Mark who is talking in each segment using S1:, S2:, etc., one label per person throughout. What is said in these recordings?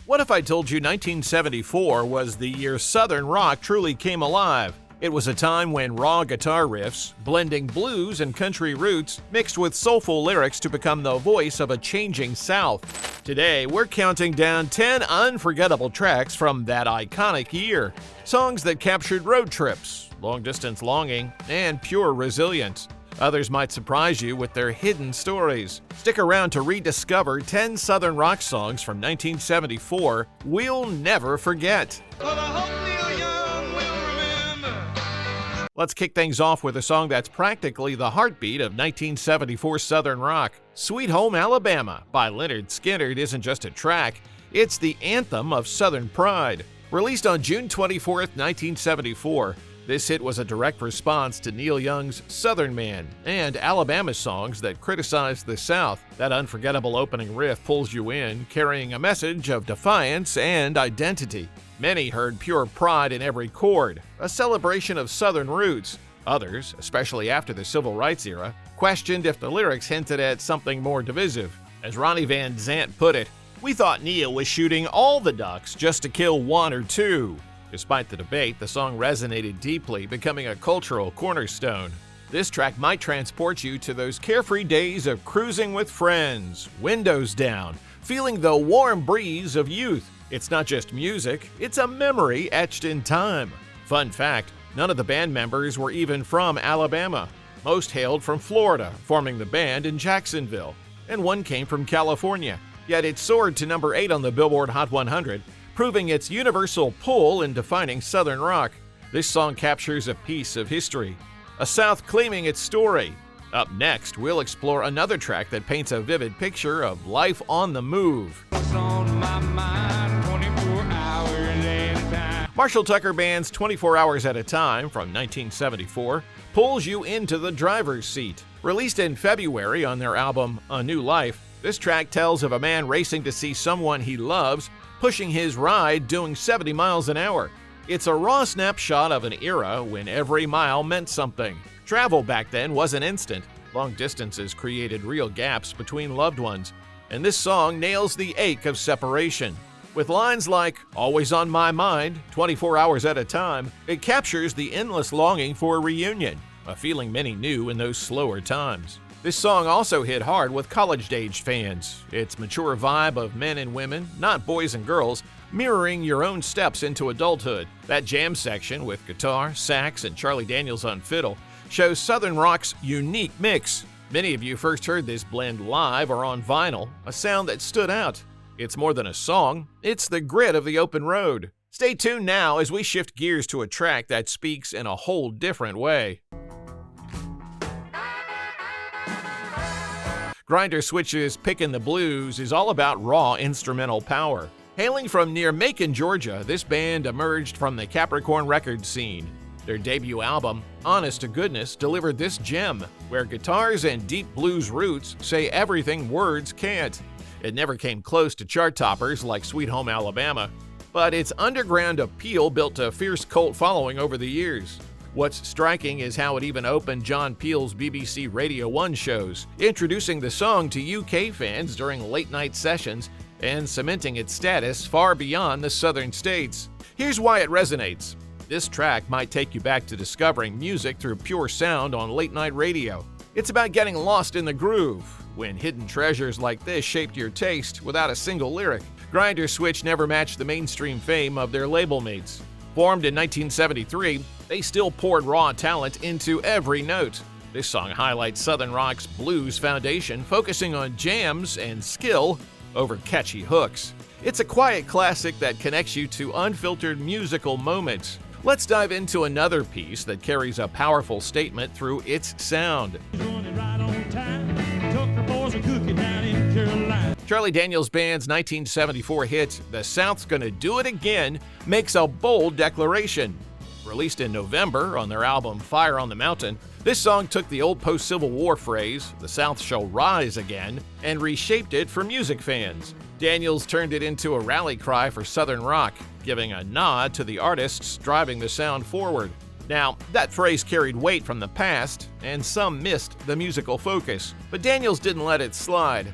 S1: What if I told you 1974 was the year Southern rock truly came alive? It was a time when raw guitar riffs, blending blues and country roots, mixed with soulful lyrics to become the voice of a changing South. Today, we're counting down 10 unforgettable tracks from that iconic year. Songs that captured road trips, long-distance longing, and pure resilience. Others might surprise you with their hidden stories. Stick around to rediscover 10 Southern rock songs from 1974 we'll never forget. Let's kick things off with a song that's practically the heartbeat of 1974 Southern rock. Sweetome Alabama by Lynyrd Skynyrd isn't just a track, it's the anthem of Southern pride. Released on June 24, 1974, this hit was a direct response to Neil Young's Southern Man and Alabama songs that criticized the South. That unforgettable opening riff pulls you in, carrying a message of defiance and identity. Many heard pure pride in every chord, a celebration of Southern roots. Others, especially after the Civil Rights era, questioned if the lyrics hinted at something more divisive. As Ronnie Van Zant put it, "We thought Neil was shooting all the ducks just to kill one or two." Despite the debate, the song resonated deeply, becoming a cultural cornerstone. This track might transport you to those carefree days of cruising with friends, windows down, feeling the warm breeze of youth. It's not just music, it's a memory etched in time. Fun fact, none of the band members were even from Alabama. Most hailed from Florida, forming the band in Jacksonville, and one came from California. Yet it soared to number 8 on the Billboard Hot 100, proving its universal pull in defining Southern rock. This song captures a piece of history, a South claiming its story. Up next, we'll explore another track that paints a vivid picture of life on the move. Marshall Tucker Band's 24 Hours at a Time from 1974 pulls you into the driver's seat. Released in February on their album A New Life, this track tells of a man racing to see someone he loves, pushing his ride doing 70 miles an hour. It's a raw snapshot of an era when every mile meant something. Travel back then wasn't instant. Long distances created real gaps between loved ones, and this song nails the ache of separation. With lines like, "Always on my mind, 24 hours at a time," it captures the endless longing for a reunion, a feeling many knew in those slower times. This song also hit hard with college-aged fans. Its mature vibe of men and women, not boys and girls, mirroring your own steps into adulthood. That jam section with guitar, sax, and Charlie Daniels on fiddle shows Southern rock's unique mix. Many of you first heard this blend live or on vinyl, a sound that stood out. It's more than a song, it's the grit of the open road. Stay tuned now as we shift gears to a track that speaks in a whole different way. Grinder Switch's Pickin' the Blues is all about raw instrumental power. Hailing from near Macon, Georgia, this band emerged from the Capricorn record scene. Their debut album, Honest to Goodness, delivered this gem, where guitars and deep blues roots say everything words can't. It never came close to chart toppers like Sweetome Alabama, but its underground appeal built a fierce cult following over the years. What's striking is how it even opened John Peel's BBC Radio 1 shows, introducing the song to UK fans during late-night sessions and cementing its status far beyond the southern states. Here's why it resonates. This track might take you back to discovering music through pure sound on late-night radio. It's about getting lost in the groove, when hidden treasures like this shaped your taste without a single lyric. Grinder Switch never matched the mainstream fame of their label mates. Formed in 1973, they still poured raw talent into every note. This song highlights Southern rock's blues foundation, focusing on jams and skill over catchy hooks. It's a quiet classic that connects you to unfiltered musical moments. Let's dive into another piece that carries a powerful statement through its sound. Charlie Daniels Band's 1974 hit, The South's Gonna Do It Again, makes a bold declaration. Released in November on their album Fire on the Mountain, this song took the old post-Civil War phrase, "The South shall rise again," and reshaped it for music fans. Daniels turned it into a rally cry for Southern rock, giving a nod to the artists driving the sound forward. Now, that phrase carried weight from the past, and some missed the musical focus, but Daniels didn't let it slide.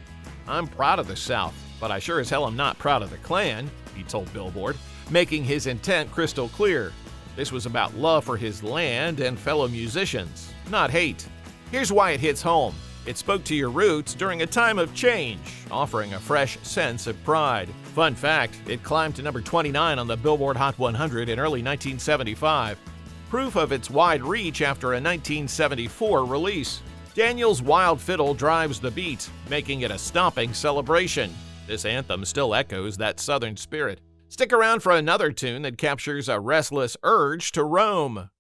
S1: "I'm proud of the South. but I sure as hell am not proud of the Klan," he told Billboard, making his intent crystal clear. This was about love for his land and fellow musicians, not hate. Here's why it hits home. It spoke to your roots during a time of change, offering a fresh sense of pride. Fun fact, it climbed to number 29 on the Billboard Hot 100 in early 1975. Proof of its wide reach after a 1974 release. Daniel's wild fiddle drives the beat, making it a stomping celebration. This anthem still echoes that Southern spirit. Stick around for another tune that captures a restless urge to roam.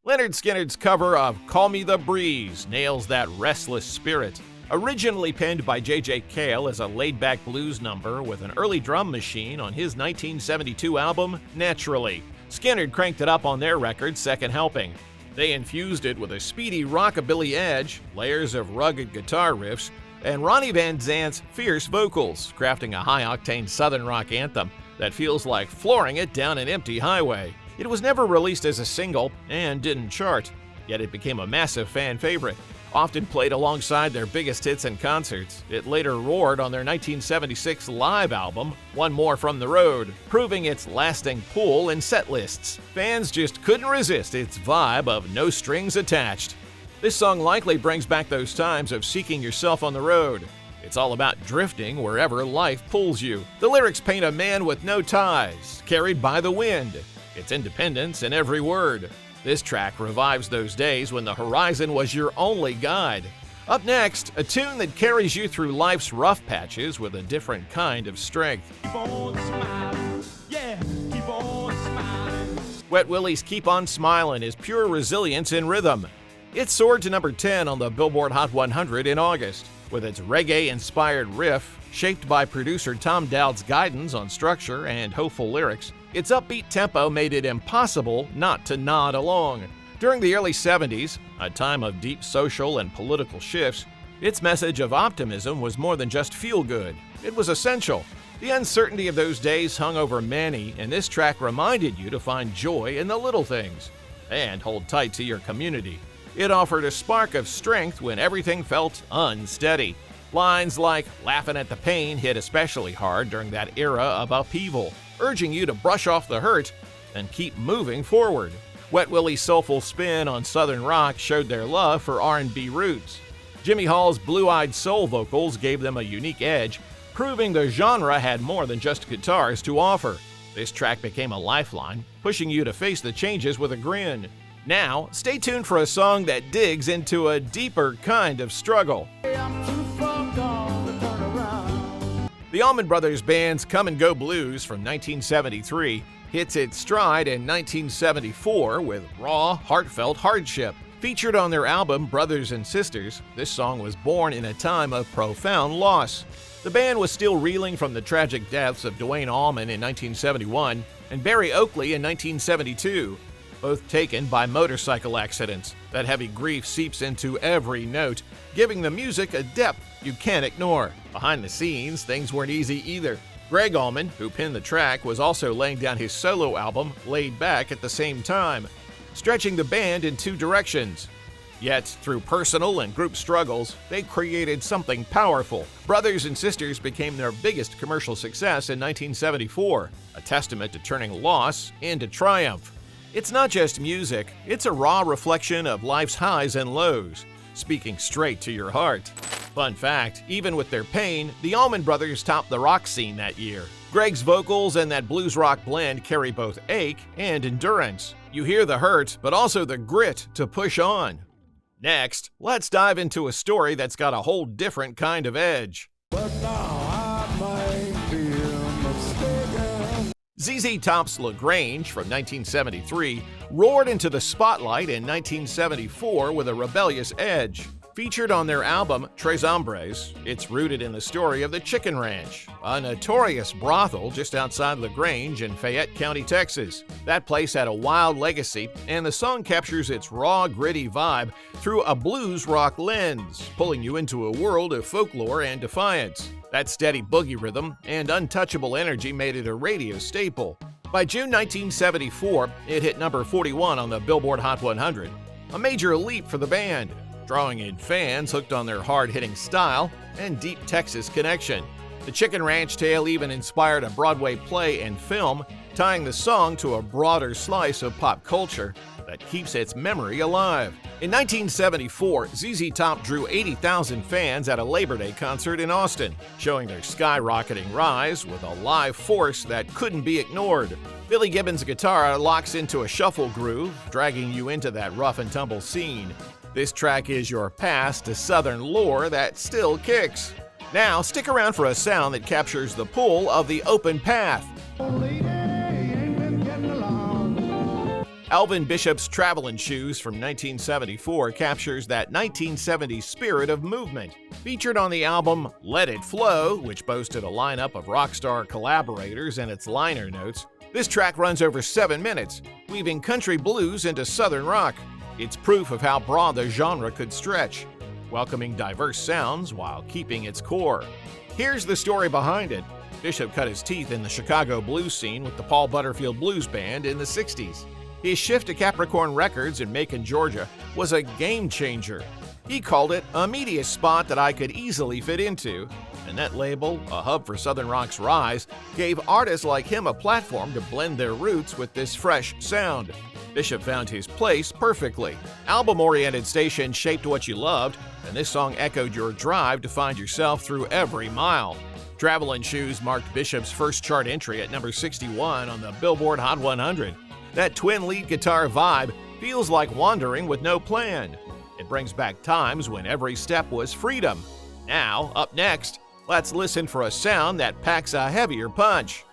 S1: Lynyrd Skynyrd's cover of "Call Me the Breeze" nails that restless spirit. Originally penned by J.J. Cale as a laid-back blues number with an early drum machine on his 1972 album, Naturally, Skynyrd cranked it up on their record, Second Helping. They infused it with a speedy rockabilly edge, layers of rugged guitar riffs, and Ronnie Van Zant's fierce vocals, crafting a high-octane southern rock anthem that feels like flooring it down an empty highway. It was never released as a single and didn't chart, yet it became a massive fan favorite. Often played alongside their biggest hits in concerts, it later roared on their 1976 live album, One More from the Road, proving its lasting pull in set lists. Fans just couldn't resist its vibe of no strings attached. This song likely brings back those times of seeking yourself on the road. It's all about drifting wherever life pulls you. The lyrics paint a man with no ties, carried by the wind. It's independence in every word. This track revives those days when the horizon was your only guide. Up next, a tune that carries you through life's rough patches with a different kind of strength. Keep on smiling. Yeah, keep on smiling. Wet Willie's Keep on Smilin' is pure resilience in rhythm. It soared to number 10 on the Billboard Hot 100 in August. With its reggae-inspired riff, shaped by producer Tom Dowd's guidance on structure and hopeful lyrics, its upbeat tempo made it impossible not to nod along. During the early 70s, a time of deep social and political shifts, its message of optimism was more than just feel-good. It was essential. The uncertainty of those days hung over many, and this track reminded you to find joy in the little things and hold tight to your community. It offered a spark of strength when everything felt unsteady. Lines like "laughing at the pain" hit especially hard during that era of upheaval, urging you to brush off the hurt and keep moving forward. Wet Willie's soulful spin on southern rock showed their love for R&B roots. Jimmy Hall's blue-eyed soul vocals gave them a unique edge, proving the genre had more than just guitars to offer. This track became a lifeline, pushing you to face the changes with a grin. Now, stay tuned for a song that digs into a deeper kind of struggle. The Allman Brothers Band's Come and Go Blues from 1973 hits its stride in 1974 with raw, heartfelt hardship. Featured on their album Brothers and Sisters, this song was born in a time of profound loss. The band was still reeling from the tragic deaths of Duane Allman in 1971 and Barry Oakley in 1972. Both taken by motorcycle accidents. That heavy grief seeps into every note, giving the music a depth you can't ignore. Behind the scenes, things weren't easy either. Greg Allman, who penned the track, was also laying down his solo album, Laid Back, at the same time, stretching the band in two directions. Yet, through personal and group struggles, they created something powerful. Brothers and Sisters became their biggest commercial success in 1974, a testament to turning loss into triumph. It's not just music, it's a raw reflection of life's highs and lows, speaking straight to your heart. Fun fact, even with their pain, the Allman Brothers topped the rock scene that year. Greg's vocals and that blues rock blend carry both ache and endurance. You hear the hurt, but also the grit to push on. Next, let's dive into a story that's got a whole different kind of edge. But now I might be mistaken. ZZ Top's LaGrange from 1973 roared into the spotlight in 1974 with a rebellious edge. Featured on their album Tres Hombres, it's rooted in the story of the Chicken Ranch, a notorious brothel just outside LaGrange in Fayette County, Texas. That place had a wild legacy, and the song captures its raw, gritty vibe through a blues rock lens, pulling you into a world of folklore and defiance. That steady boogie rhythm and untouchable energy made it a radio staple. By June 1974, it hit number 41 on the Billboard Hot 100, a major leap for the band, drawing in fans hooked on their hard-hitting style and deep Texas connection. The Chicken Ranch tale even inspired a Broadway play and film, tying the song to a broader slice of pop culture that keeps its memory alive. In 1974, ZZ Top drew 80,000 fans at a Labor Day concert in Austin, showing their skyrocketing rise with a live force that couldn't be ignored. Billy Gibbons' guitar locks into a shuffle groove, dragging you into that rough and tumble scene. This track is your pass to Southern lore that still kicks. Now, stick around for a sound that captures the pull of the open path. Alvin Bishop's Travelin' Shoes from 1974 captures that 1970s spirit of movement. Featured on the album Let It Flow, which boasted a lineup of rock star collaborators in its liner notes, this track runs over 7 minutes, weaving country blues into southern rock. It's proof of how broad the genre could stretch, welcoming diverse sounds while keeping its core. Here's the story behind it. Bishop cut his teeth in the Chicago blues scene with the Paul Butterfield Blues Band in the 60s. His shift to Capricorn Records in Macon, Georgia was a game changer. He called it a media spot that I could easily fit into, and that label, a hub for Southern rock's rise, gave artists like him a platform to blend their roots with this fresh sound. Bishop found his place perfectly. Album-oriented stations shaped what you loved, and this song echoed your drive to find yourself through every mile. Travelin' Shoes marked Bishop's first chart entry at number 61 on the Billboard Hot 100. That twin lead guitar vibe feels like wandering with no plan. It brings back times when every step was freedom. Now, up next, let's listen for a sound that packs a heavier punch.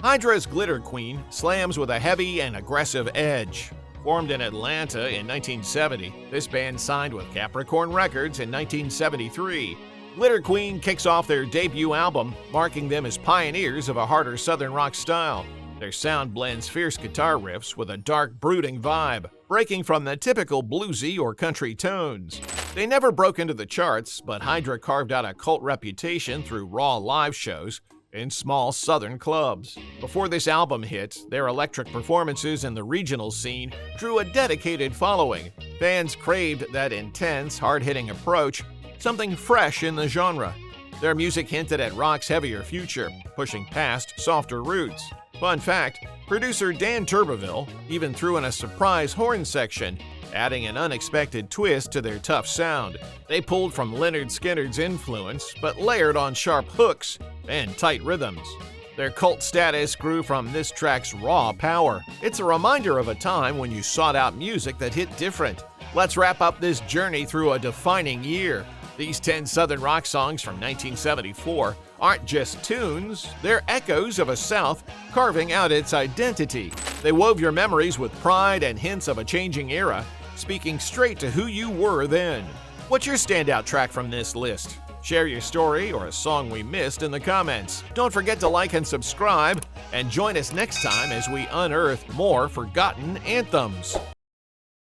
S1: Hydra's Glitter Queen slams with a heavy and aggressive edge. Formed in Atlanta in 1970, this band signed with Capricorn Records in 1973. Glitter Queen kicks off their debut album, marking them as pioneers of a harder southern rock style. Their sound blends fierce guitar riffs with a dark, brooding vibe, breaking from the typical bluesy or country tones. They never broke into the charts, but Hydra carved out a cult reputation through raw live shows in small southern clubs. Before this album hit, their electric performances in the regional scene drew a dedicated following. Fans craved that intense, hard-hitting approach, something fresh in the genre. Their music hinted at rock's heavier future, pushing past softer roots. Fun fact, producer Dan Turbeville even threw in a surprise horn section, adding an unexpected twist to their tough sound. They pulled from Lynyrd Skynyrd's influence, but layered on sharp hooks and tight rhythms. Their cult status grew from this track's raw power. It's a reminder of a time when you sought out music that hit different. Let's wrap up this journey through a defining year. These 10 Southern rock songs from 1974 aren't just tunes, they're echoes of a South carving out its identity. They wove your memories with pride and hints of a changing era, speaking straight to who you were then. What's your standout track from this list? Share your story or a song we missed in the comments. Don't forget to like and subscribe, and join us next time as we unearth more forgotten anthems.